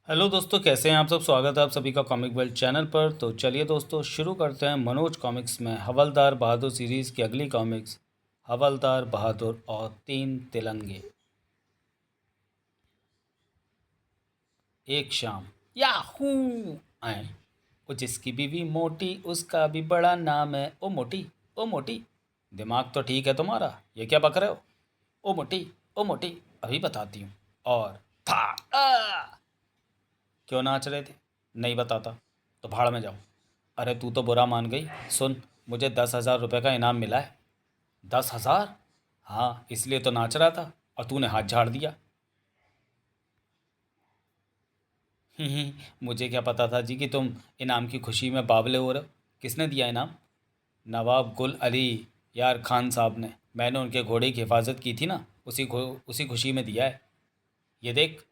Hello दोस्तों, कैसे हैं आप सब। स्वागत है आप सभी का कॉमिक वर्ल्ड चैनल पर। तो चलिए दोस्तों, शुरू करते हैं मनोज कॉमिक्स में हवलदार बहादुर सीरीज़ की अगली कॉमिक्स, हवलदार बहादुर और तीन तिलंगे। एक शाम याहू आए, वो जिसकी बीवी मोटी उसका भी बड़ा नाम है। ओ मोटी, ओ मोटी, दिमाग तो ठीक है तुम्हारा, ये क्या बक रहे हो। ओ मोटी, ओ मोटी, अभी बताती हूँ। और था क्यों नाच रहे थे, नहीं बताता तो भाड़ में जाओ। अरे तू तो बुरा मान गई। सुन, मुझे 10,000 रुपये का इनाम मिला है। 10,000? हाँ, इसलिए तो नाच रहा था और तूने हाथ झाड़ दिया। मुझे क्या पता था जी कि तुम इनाम की खुशी में बावले हो रहे हो। किसने दिया इनाम? नवाब गुल अली यार खान साहब ने। मैंने उनके घोड़े की हिफाजत की थी ना, उसी खुशी में दिया है। ये देख।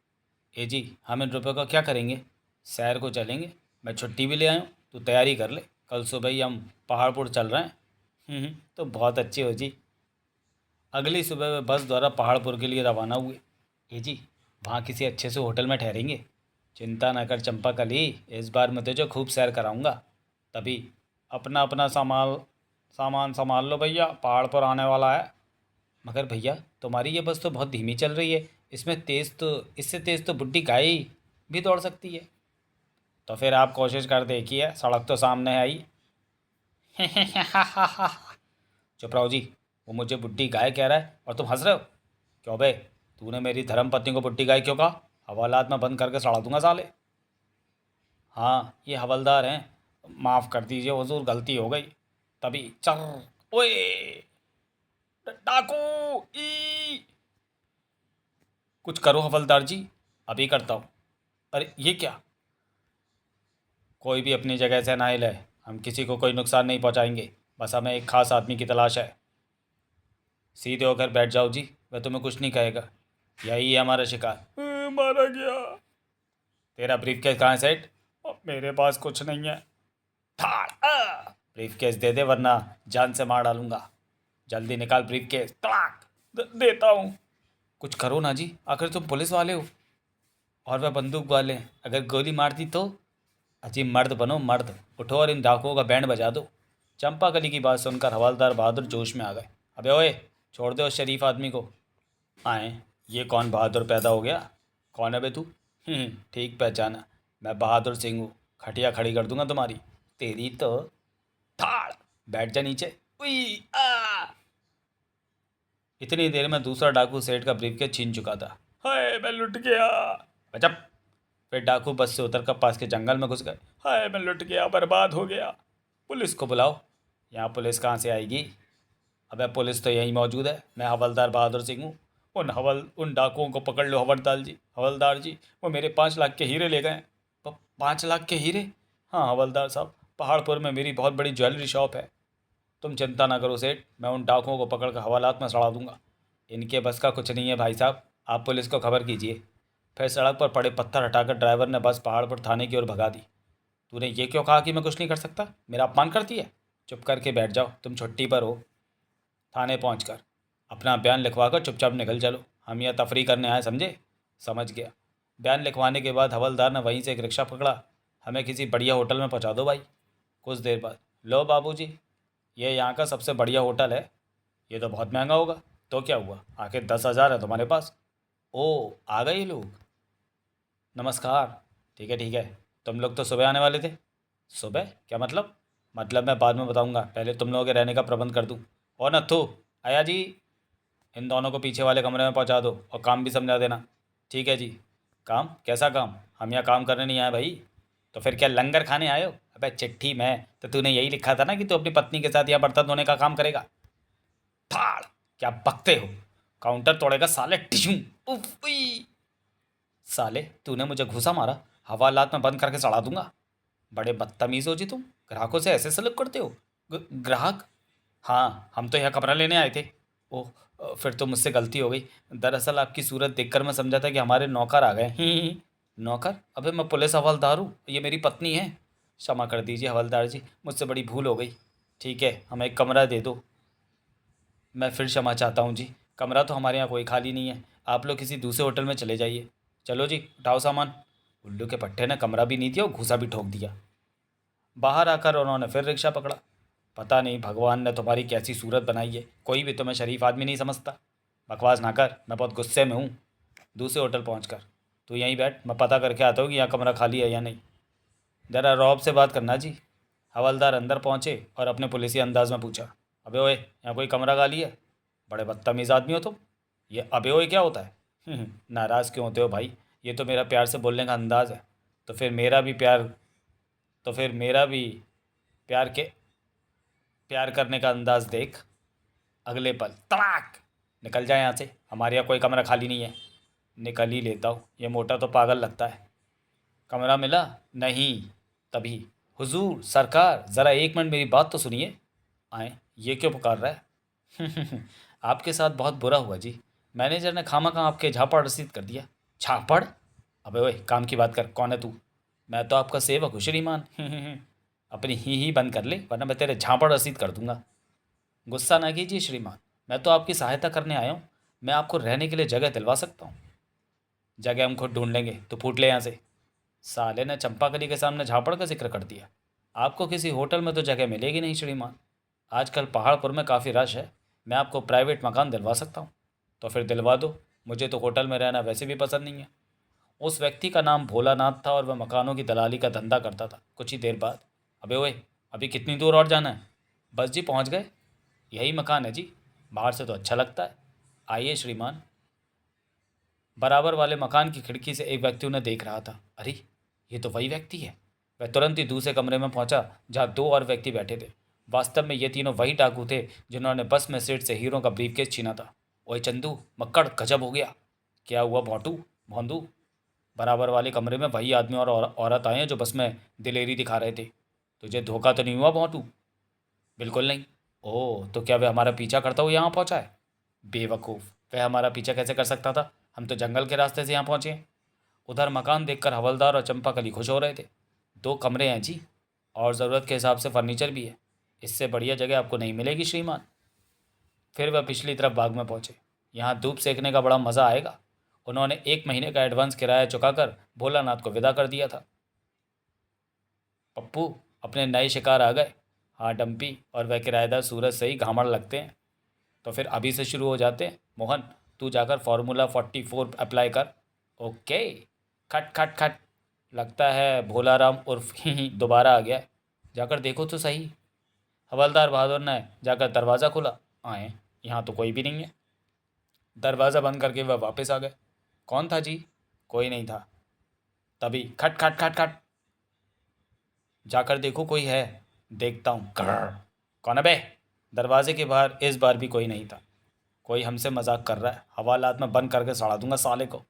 ए जी, हम इन रुपयों का क्या करेंगे? सैर को चलेंगे। मैं छुट्टी भी ले आया हूँ, तू तैयारी कर ले। कल सुबह ही हम पहाड़पुर चल रहे हैं। तो बहुत अच्छी हो जी। अगली सुबह वे बस द्वारा पहाड़पुर के लिए रवाना हुए। ए जी, वहाँ किसी अच्छे से होटल में ठहरेंगे। चिंता न कर चंपा कली, इस बार मैं तुझे खूब सैर कराऊंगा। तभी अपना अपना सामान संभाल लो भैया, पहाड़ पर आने वाला है। मगर भैया, तुम्हारी ये बस तो बहुत धीमी चल रही है। इससे तेज़ तो बुड्ढी गाय भी दौड़ सकती है। तो फिर आप कोशिश कर देखिए, सड़क तो सामने है ही। चुप रहो जी। वो मुझे बुड्ढी गाय कह रहा है और तुम हंस रहे हो। क्यों बे, तूने मेरी धर्म पत्नी को बुड्ढी गाय क्यों कहा? हवालात में बंद करके सड़ा दूंगा साले। हाँ, ये हवलदार हैं। माफ़ कर दीजिए हुजूर, गलती हो गई। तभी चर, ओए, डाकू, ई, कुछ करो हवलदार जी। अभी करता हूँ। अरे ये क्या? कोई भी अपनी जगह से ना हिले। हम किसी को कोई नुकसान नहीं पहुँचाएंगे। बस हमें एक खास आदमी की तलाश है। सीधे होकर बैठ जाओ जी, वह तुम्हें कुछ नहीं कहेगा। यही है हमारा शिकार। मारा गया। तेरा ब्रीफकेस कहाँ है सेठ? मेरे पास कुछ नहीं है। थाड़ ब्रीफकेस दे दे वरना जान से मार डालूंगा। जल्दी निकाल ब्रीफकेस। तड़ाक। देता हूँ। कुछ करो ना जी, आखिर तुम पुलिस वाले हो और वह बंदूक वाले हैं। अगर गोली मार दी तो? अजी मर्द बनो मर्द, उठो और इन डाकुओं का बैंड बजा दो। चंपा कली की बात सुनकर हवलदार बहादुर जोश में आ गए। अबे ओए, छोड़ दो उस शरीफ आदमी को। आए, ये कौन बहादुर पैदा हो गया? कौन है बे तू? ठीक पहचाना, मैं बहादुर सिंह हूँ। खटिया खड़ी कर दूंगा तुम्हारी। तेरी तो थाड़। बैठ जा नीचे। उई आ। इतनी देर में दूसरा डाकू सेठ का ब्रीफकेस छीन चुका था। हाय मैं लुट गया। बचप। फिर डाकू बस से उतर कर पास के जंगल में घुस गए। हाय मैं लुट गया, बर्बाद हो गया। पुलिस को बुलाओ। यहाँ पुलिस कहाँ से आएगी? अबे पुलिस तो यहीं मौजूद है। मैं हवलदार बहादुर सिंह हूँ। उन डाकुओं को पकड़ लो हवलदार जी। हवलदार जी, वो मेरे 5 लाख के हीरे ले गए। 5 लाख के हीरे? हाँ हवलदार साहब, पहाड़पुर में मेरी बहुत बड़ी ज्वेलरी शॉप है। तुम चिंता ना करो सेठ, मैं उन डाकुओं को पकड़ कर हवालात में सड़ा दूंगा। इनके बस का कुछ नहीं है भाई साहब, आप पुलिस को खबर कीजिए। फिर सड़क पर पड़े पत्थर हटाकर ड्राइवर ने बस पहाड़पुर थाने की ओर भगा दी। तूने ये क्यों कहा कि मैं कुछ नहीं कर सकता? मेरा अपमान करती है। चुप करके बैठ जाओ, तुम छुट्टी पर हो। थाने पहुंचकर अपना बयान लिखवाकर चुपचाप निकल चलो। हम यह तफरी करने आए, समझे? समझ गया। बयान लिखवाने के बाद हवलदार ने वहीं से एक रिक्शा पकड़ा। हमें किसी बढ़िया होटल में पहुंचा दो भाई। कुछ देर बाद, लो बाबूजी, ये यहाँ का सबसे बढ़िया होटल है। ये तो बहुत महंगा होगा। तो क्या हुआ, आखिर 10,000 है तुम्हारे पास। ओ, आ गए ये लोग। नमस्कार। ठीक है ठीक है, तुम लोग तो सुबह आने वाले थे। सुबह क्या मतलब? मतलब मैं बाद में बताऊंगा, पहले तुम लोगों के रहने का प्रबंध कर दूं। और नत्थू, आया जी, इन दोनों को पीछे वाले कमरे में पहुंचा दो और काम भी समझा देना। ठीक है जी। काम? कैसा काम? हम यहाँ काम करने नहीं आए भाई। तो फिर क्या लंगर खाने आए हो? अबे चिट्ठी में तो तूने यही लिखा था ना कि तू अपनी पत्नी के साथ यहाँ बर्तन धोने का काम करेगा। थाड़। क्या बकते हो? काउंटर तोड़ेगा साले टिशू। उफ, उई। साले, तूने मुझे घूसा मारा, हवालात में बंद करके सड़ा दूंगा। बड़े बदतमीज हो जी तुम, ग्राहकों से ऐसे सलूक करते हो। ग्राहक? हाँ, हम तो यहाँ कमरा लेने आए थे। ओह, फिर तो मुझसे गलती हो गई। दरअसल आपकी सूरत देखकर मैं समझा था कि हमारे नौकर आ गए। नौकर? अबे मैं पुलिस हवलदार हूँ, ये मेरी पत्नी है। क्षमा कर दीजिए हवलदार जी, मुझसे बड़ी भूल हो गई। ठीक है, हमें एक कमरा दे दो। मैं फिर क्षमा चाहता हूँ जी, कमरा तो हमारे यहाँ कोई खाली नहीं है। आप लोग किसी दूसरे होटल में चले जाइए। चलो जी, उठाओ सामान। उल्लू के पट्टे ने कमरा भी नहीं दिया और घूसा भी ठोक दिया। बाहर आकर उन्होंने फिर रिक्शा पकड़ा। पता नहीं भगवान ने तुम्हारी कैसी सूरत बनाई है, कोई भी तुम्हें शरीफ आदमी नहीं समझता। बकवास ना कर, मैं बहुत गुस्से में हूँ। दूसरे होटल पहुँच तू यहीं बैठ, मैं पता करके आता हूँ कि यहाँ कमरा खाली है या नहीं। ज़रा रौब से बात करना जी। हवलदार अंदर पहुँचे और अपने पुलिसी अंदाज में पूछा, अबे ओए, यहाँ कोई कमरा खाली है? बड़े बदतमीज़ आदमी हो तुम। ये अबे ओए क्या होता है? नाराज़ क्यों होते हो भाई? ये तो मेरा प्यार से बोलने का अंदाज़ है। तो फिर मेरा भी प्यार तो फिर मेरा भी प्यार के प्यार करने का अंदाज देख। अगले पल तड़ाक, निकल जाए यहाँ से, हमारे यहाँ कोई कमरा खाली नहीं है। निकल ही लेता हूँ, ये मोटा तो पागल लगता है। कमरा मिला नहीं। तभी, हुजूर सरकार, ज़रा एक मिनट मेरी बात तो सुनिए। आए, ये क्यों पुकार रहा है? आपके साथ बहुत बुरा हुआ जी। मैनेजर ने खामखा आपके झापड़ रसीद कर दिया। झापड़? अबे ओए, काम की बात कर, कौन है तू? मैं तो आपका सेवक हूँ श्रीमान। अपनी ही बंद कर ले, वरना मैं तेरे झापड़ रसीद कर दूंगा। गुस्सा ना कीजिए श्रीमान, मैं तो आपकी सहायता करने आया हूँ। मैं आपको रहने के लिए जगह दिलवा सकता हूँ। जगह हम खुद ढूंढ लेंगे, तो फूट ले यहाँ से। साले ने चंपाकली के सामने झापड़ का जिक्र कर दिया। आपको किसी होटल में तो जगह मिलेगी नहीं श्रीमान। आजकल पहाड़पुर में काफ़ी रश है। मैं आपको प्राइवेट मकान दिलवा सकता हूँ। तो फिर दिलवा दो, मुझे तो होटल में रहना वैसे भी पसंद नहीं है। उस व्यक्ति का नाम भोलानाथ था और वह मकानों की दलाली का धंधा करता था। कुछ ही देर बाद, अबे ओए, अभी कितनी दूर और जाना है? बस जी, पहुँच गए। यही मकान है जी, बाहर से तो अच्छा लगता है। आइए श्रीमान। बराबर वाले मकान की खिड़की से एक व्यक्ति उन्हें देख रहा था। अरे, ये तो वही व्यक्ति है। वह तुरंत ही दूसरे कमरे में पहुंचा जहां दो और व्यक्ति बैठे थे। वास्तव में ये तीनों वही डाकू थे जिन्होंने बस में सेठ से हीरो का ब्रीफकेस छीना था। ओए चंदू, मक्कड़, गजब हो गया। क्या हुआ भोंटू भोंदू? बराबर वाले कमरे में वही आदमी और औरत आए हैं जो बस में दिलेरी दिखा रहे थे। तुझे धोखा तो नहीं हुआ भोंटू? बिल्कुल नहीं। ओह, तो क्या वह हमारा पीछा करता हुआ यहाँ पहुँचा है? बेवकूफ़, वह हमारा पीछा कैसे कर सकता था? हम तो जंगल के रास्ते से यहाँ पहुँचे हैं। उधर मकान देखकर हवलदार और चंपाकली खुश हो रहे थे। दो कमरे हैं जी, और ज़रूरत के हिसाब से फर्नीचर भी है। इससे बढ़िया जगह आपको नहीं मिलेगी श्रीमान। फिर वह पिछली तरफ बाग में पहुँचे। यहाँ धूप सेकने का बड़ा मज़ा आएगा। उन्होंने 1 महीने का एडवांस किराया चुकाकर भोलानाथ को विदा कर दिया था। पप्पू, अपने नए शिकार आ गए। हाँ डम्पी, और वह किराएदार सूरज से ही घामड़ लगते हैं। तो फिर अभी से शुरू हो जाते हैं। मोहन, तू जाकर फार्मूला 44 अप्लाई कर। ओके। खट खट खट, लगता है भोलाराम उर्फ ही दोबारा आ गया है। जाकर देखो तो सही। हवलदार बहादुर ने जाकर दरवाज़ा खोला। आए, यहाँ तो कोई भी नहीं है। दरवाज़ा बंद करके वह वापस आ गए। कौन था जी? कोई नहीं था। तभी खट खट खट खट, जाकर देखो कोई है। देखता हूँ। कौन है बे? दरवाजे के बाहर इस बार भी कोई नहीं था। कोई हमसे मजाक कर रहा है, हवालात में बंद करके सड़ा दूंगा साले को।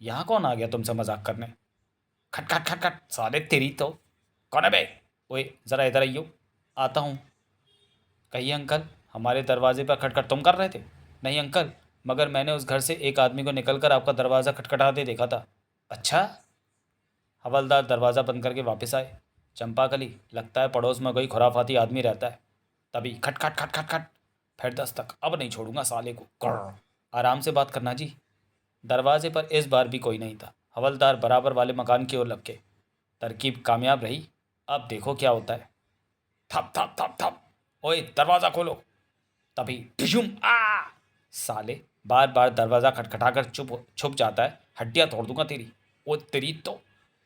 यहाँ कौन आ गया तुमसे मजाक करने? खट खट खट खट, साले तेरी तो। कौन है बे? ओए ज़रा इधर आइयो। आता हूँ। कहिए अंकल, हमारे दरवाजे पर खटखट तुम कर रहे थे? नहीं अंकल, मगर मैंने उस घर से एक आदमी को निकलकर आपका दरवाज़ा खटखटाते देखा था। अच्छा। हवलदार दरवाज़ा बंद करके वापस आए। चंपाकली, लगता है पड़ोस में कोई खुराफाती आदमी रहता है। तभी खट खट खट खट खट, फिर दस्तक। अब नहीं छोड़ूंगा साले को। आराम से बात करना जी। दरवाजे पर इस बार भी कोई नहीं था। हवलदार बराबर वाले मकान की ओर लपके। तरकीब कामयाब रही। अब देखो क्या होता है। थप थप थप थप, ओए दरवाज़ा खोलो। तभी ठिशुम आ, साले बार बार दरवाज़ा खटखटाकर चुप छुप जाता है, हड्डियाँ तोड़ दूंगा तेरी। ओ तेरी तो।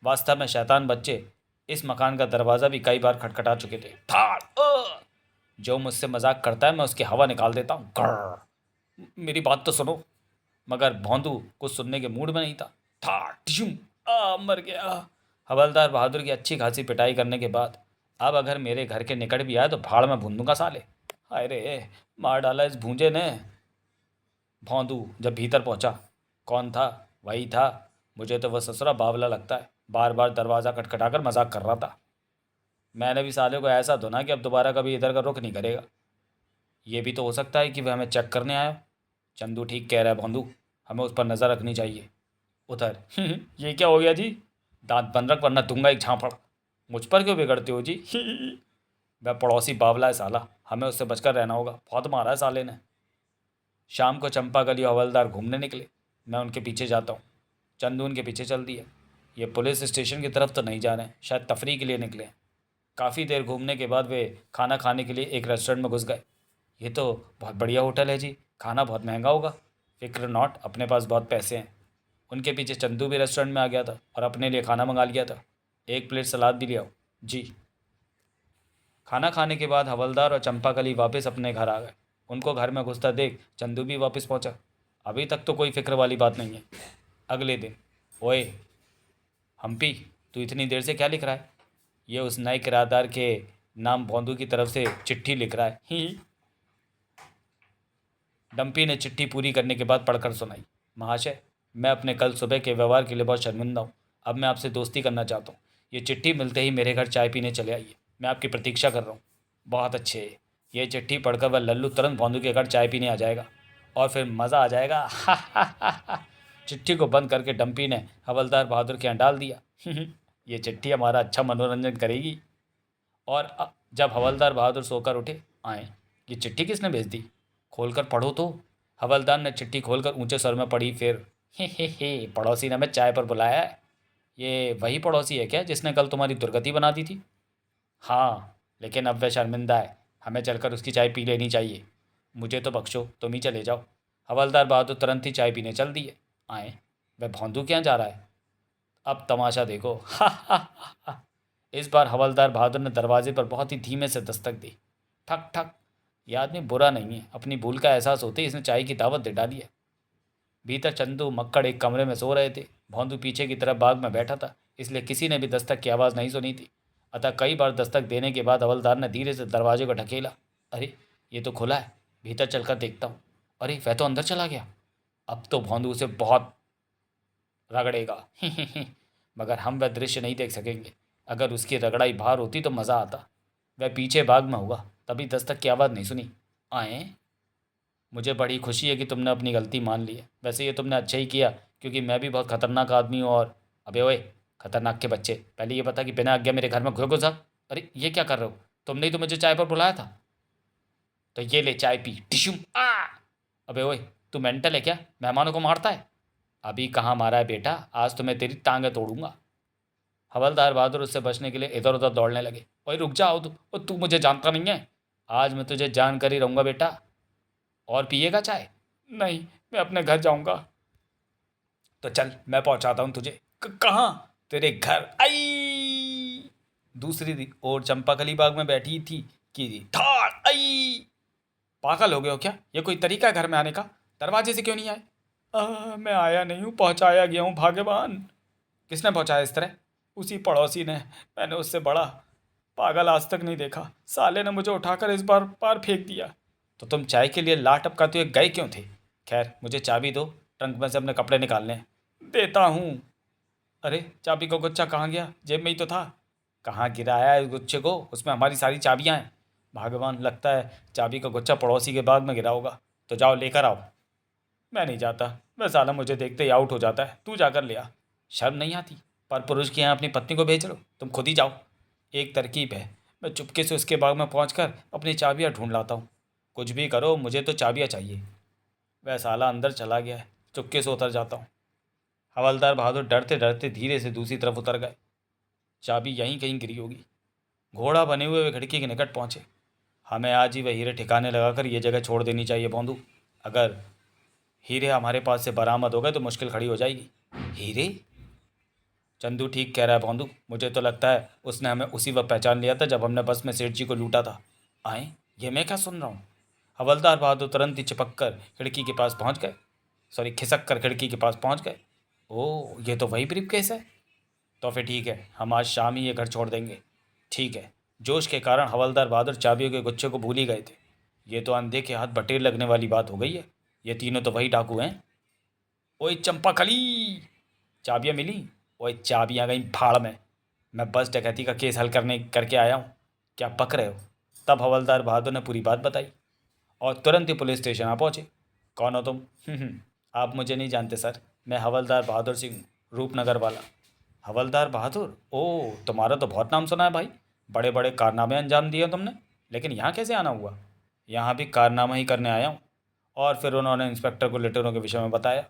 वास्तव में शैतान बच्चे इस मकान का दरवाज़ा भी कई बार खटखटा चुके थे। थाड़ जो मुझसे मजाक करता है मैं उसकी हवा निकाल देता हूँ। मेरी बात तो सुनो। मगर भौंदू कुछ सुनने के मूड में नहीं था। था टिशुम, मर गया। हवलदार बहादुर की अच्छी खासी पिटाई करने के बाद अब अगर मेरे घर के निकट भी आए तो भाड़ में भून दूंगा साले। हाय रे, मार डाला इस भूंजे ने। भौंदू जब भीतर पहुंचा, कौन था? वही था। मुझे तो वह ससुरा बावला लगता है, बार बार दरवाज़ा खटखटाकर मजाक कर रहा था। मैंने भी साले को ऐसा धुना कि अब दोबारा कभी इधर का रुख नहीं करेगा। ये भी तो हो सकता है कि वह हमें चेक करने आया। चंदू ठीक कह रहा है भोंदू, हमें उस पर नज़र रखनी चाहिए। उधर ये क्या हो गया जी? दांत बंद रख वरना दूंगा एक झापड़। मुझ पर क्यों बिगड़ते हो जी? वह पड़ोसी बावला है साला, हमें उससे बचकर रहना होगा। बहुत मारा है साले ने। शाम को चंपा गली हवलदार घूमने निकले। मैं उनके पीछे जाता हूँ। चंदू उनके पीछे चल दिया। ये पुलिस स्टेशन की तरफ तो नहीं जा रहे हैं, शायद तफरीह के लिए निकले हैं। काफ़ी देर घूमने के बाद वे खाना खाने के लिए एक रेस्टोरेंट में घुस गए। ये तो बहुत बढ़िया होटल है जी, खाना बहुत महंगा होगा। फिक्र नॉट, अपने पास बहुत पैसे हैं। उनके पीछे चंदू भी रेस्टोरेंट में आ गया था और अपने लिए खाना मंगा लिया था। एक प्लेट सलाद भी ले आओ जी। खाना खाने के बाद हवलदार और चंपाकली वापस अपने घर आ गए। उनको घर में घुसता देख चंदू भी वापस पहुंचा। अभी तक तो कोई फिक्र वाली बात नहीं है। अगले दिन, ओए हम्पी, तू इतनी देर से क्या लिख रहा है? ये उस नए किराएदार के नाम भोंदू की तरफ से चिट्ठी लिख रहा है। ही। डम्पी ने चिट्ठी पूरी करने के बाद पढ़कर सुनाई। महाशय, मैं अपने कल सुबह के व्यवहार के लिए बहुत शर्मिंदा हूँ। अब मैं आपसे दोस्ती करना चाहता हूँ। ये चिट्ठी मिलते ही मेरे घर चाय पीने चले आइए। मैं आपकी प्रतीक्षा कर रहा हूँ। बहुत अच्छे। ये चिट्ठी पढ़कर वह लल्लू तुरंत भोंदू के घर चाय पीने आ जाएगा और फिर मज़ा आ जाएगा। चिट्ठी को बंद करके डम्पी ने हवलदार बहादुर के यहाँ डाल दिया। ये चिट्ठी हमारा अच्छा मनोरंजन करेगी। और जब हवलदार बहादुर सोकर उठे, आए, ये चिट्ठी किसने भेज दी? खोलकर पढ़ो तो। हवलदार ने चिट्ठी खोलकर ऊंचे स्वर में पढ़ी। फिर हे, पड़ोसी ने हमें चाय पर बुलाया है। ये वही पड़ोसी है क्या जिसने कल तुम्हारी दुर्गति बना दी थी? हाँ, लेकिन अब वह शर्मिंदा है। हमें चलकर उसकी चाय पी लेनी चाहिए। मुझे तो बख्शो, तुम ही चले जाओ। हवलदार बहादुर तुरंत ही चाय पीने चल दिए। आए, वह भौंदू क्या जा रहा है? अब तमाशा देखो। इस बार हवलदार बहादुर ने दरवाजे पर बहुत ही धीमे से दस्तक दी। ठक ठक। ये आदमी बुरा नहीं है, अपनी भूल का एहसास होते ही इसने चाय की दावत दे डाली है। भीतर चंदू मक्कड़ एक कमरे में सो रहे थे। भौंदू पीछे की तरफ बाग में बैठा था, इसलिए किसी ने भी दस्तक की आवाज़ नहीं सुनी थी। अतः कई बार दस्तक देने के बाद हवलदार ने धीरे से दरवाजे को ढकेला। अरे, ये तो खुला है, भीतर चलकर देखता हूँ। अरे, वह तो अंदर चला गया। अब तो भौंदू उसे बहुत रगड़ेगा। मगर हम वह दृश्य नहीं देख सकेंगे। अगर उसकी रगड़ाई बाहर होती तो मज़ा आता। वह पीछे बाग में हुआ, तभी दस्तक की आवाज़ नहीं सुनी। आए, मुझे बड़ी खुशी है कि तुमने अपनी गलती मान ली है। वैसे ये तुमने अच्छा ही किया, क्योंकि मैं भी बहुत खतरनाक आदमी हूँ। और अबे ओए, खतरनाक के बच्चे, पहले ये बता कि बिना आज्ञा मेरे घर में घुस घुसा। अरे, ये क्या कर रहे हो? तुमने ही तो मुझे चाय पर बुलाया था। तो ये ले चाय पी। टिशुम आ। अबे ओए, तू मेंटल है क्या? मेहमानों को मारता है। अभी कहाँ मारा है बेटा, आज तो मैं तेरी टांगें तोड़ूंगा। हवलदार बहादुर उससे बचने के लिए इधर उधर दौड़ने लगे। ओए रुक जाओ, तू मुझे जानता नहीं है। आज मैं तुझे जान कर ही रहूँगा बेटा। और पिएगा चाय? नहीं, मैं अपने घर जाऊँगा। तो चल, मैं पहुँचाता हूँ तुझे। कहाँ? तेरे घर। आई। दूसरी ओर चंपाकली बाग में बैठी थी कि ठाड़ आई। पागल हो गए हो क्या? ये कोई तरीका है घर में आने का? दरवाजे से क्यों नहीं आए? मैं आया नहीं हूँ, पहुँचाया गया हूँ भाग्यवान। किसने पहुँचाया इस तरह? उसी पड़ोसी ने। मैंने उससे बड़ा पागल आज तक नहीं देखा। साले ने मुझे उठाकर इस बार पार फेंक दिया। तो तुम चाय के लिए ला टपकाते हुए गए क्यों थे? खैर, मुझे चाबी दो, ट्रंक में से अपने कपड़े निकालने हैं। देता हूँ। अरे, चाबी का गुच्छा कहाँ गया? जेब में ही तो था। कहाँ गिराया है इस गुच्छे को? उसमें हमारी सारी चाबियाँ हैं। भगवान, लगता है चाबी का गुच्छा पड़ोसी के बाग में गिरा होगा। तो जाओ लेकर आओ। मैं नहीं जाता। वह साला मुझे देखते ही आउट हो जाता है। तू जाकर ले आ। शर्म नहीं आती? पर पुरुष के यहाँ अपनी पत्नी को भेज लो, तुम खुद ही जाओ। एक तरकीब है, मैं चुपके से उसके बाग में पहुंचकर अपनी चाबियां ढूंढ लाता हूँ। कुछ भी करो, मुझे तो चाबियां चाहिए। वह साला अंदर चला गया है, चुपके से उतर जाता हूँ। हवलदार बहादुर डरते डरते धीरे से दूसरी तरफ उतर गए। चाबी यहीं कहीं गिरी होगी। घोड़ा बने हुए वे खिड़की के निकट पहुँचे। हमें आज ही वह हीरे ठिकाने लगाकर ये जगह छोड़ देनी चाहिए भोंदू। अगर हीरे हमारे पास से बरामद हो गए तो मुश्किल खड़ी हो जाएगी। हीरे? चंदू ठीक कह रहा है भोंदू। मुझे तो लगता है उसने हमें उसी वक्त पहचान लिया था जब हमने बस में सेठ जी को लूटा था। आए, ये मैं क्या सुन रहा हूँ? हवलदार बहादुर तुरंत ही चिपक कर खिड़की के पास पहुँच गए। सॉरी, खिसक कर खिड़की के पास पहुँच गए। ओह, ये तो वही ब्रीफकेस है। तो फिर ठीक है, हम आज शाम ही ये घर छोड़ देंगे। ठीक है। जोश के कारण हवलदार बहादुर चाबियों के गुच्छे को भूल ही गए थे। ये तो अंधे के हाथ बटेर लगने वाली बात हो गई है। ये तीनों तो वही डाकू हैं। ओए चंपा खली, चाबियाँ मिली? ओए चाबियाँ गई भाड़ में। मैं बस डकैती का केस हल करके आया हूँ। क्या पक रहे हो? तब हवलदार बहादुर ने पूरी बात बताई और तुरंत ही पुलिस स्टेशन आ पहुँचे। कौन हो तुम? आप मुझे नहीं जानते सर। मैं हवलदार बहादुर सिंह, रूपनगर वाला। हवलदार बहादुर? ओह, तुम्हारा तो बहुत नाम सुना है भाई। बड़े बड़े कारनामे अंजाम दिए तुमने। लेकिन यहाँ कैसे आना हुआ? यहाँ भी कारनामा ही करने आया हूँ। और फिर उन्होंने इंस्पेक्टर को लेटरों के विषय में बताया।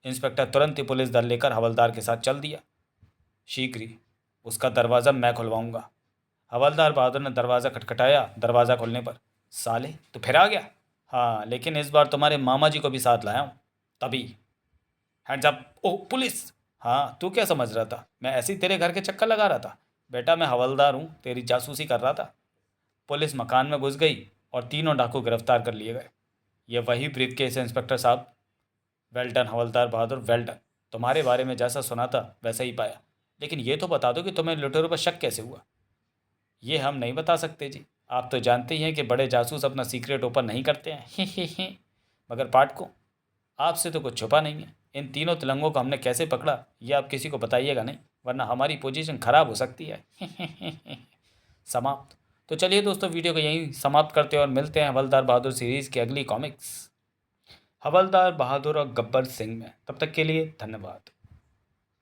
इंस्पेक्टर तुरंत ही पुलिस दल लेकर हवलदार के साथ चल दिया। शीघ्र ही उसका दरवाज़ा मैं खुलवाऊंगा। हवलदार बहादुर ने दरवाज़ा खटखटाया। दरवाज़ा खोलने पर, साले तू फिर आ गया? हाँ, लेकिन इस बार तुम्हारे मामा जी को भी साथ लाया हूँ। तभी हैंड्स अप। ओह पुलिस! हाँ, तू क्या समझ रहा था मैं ऐसे ही तेरे घर के चक्कर लगा रहा था? बेटा मैं हवलदार हूँ, तेरी जासूसी कर रहा था। पुलिस मकान में घुस गई और तीनों डाकू गिरफ्तार कर लिए गए। ये वही ब्रीफकेस है इंस्पेक्टर साहब। वेल डन हवलदार बहादुर, वेल डन। तुम्हारे बारे में जैसा सुना था वैसा ही पाया। लेकिन ये तो बता दो कि तुम्हें लुटेरों पर शक कैसे हुआ? ये हम नहीं बता सकते जी। आप तो जानते ही हैं कि बड़े जासूस अपना सीक्रेट ओपन नहीं करते हैं। मगर पाठ को आपसे तो कुछ छुपा नहीं है। इन तीनों तिलंगों को हमने कैसे पकड़ा ये आप किसी को बताइएगा नहीं, वरना हमारी पोजीशन खराब हो सकती है। समाप्त। तो चलिए दोस्तों, वीडियो को यहीं समाप्त करते हैं और मिलते हैं हवलदार बहादुर सीरीज़ की अगली कॉमिक्स हवलदार बहादुर और गब्बर सिंह में। तब तक के लिए धन्यवाद।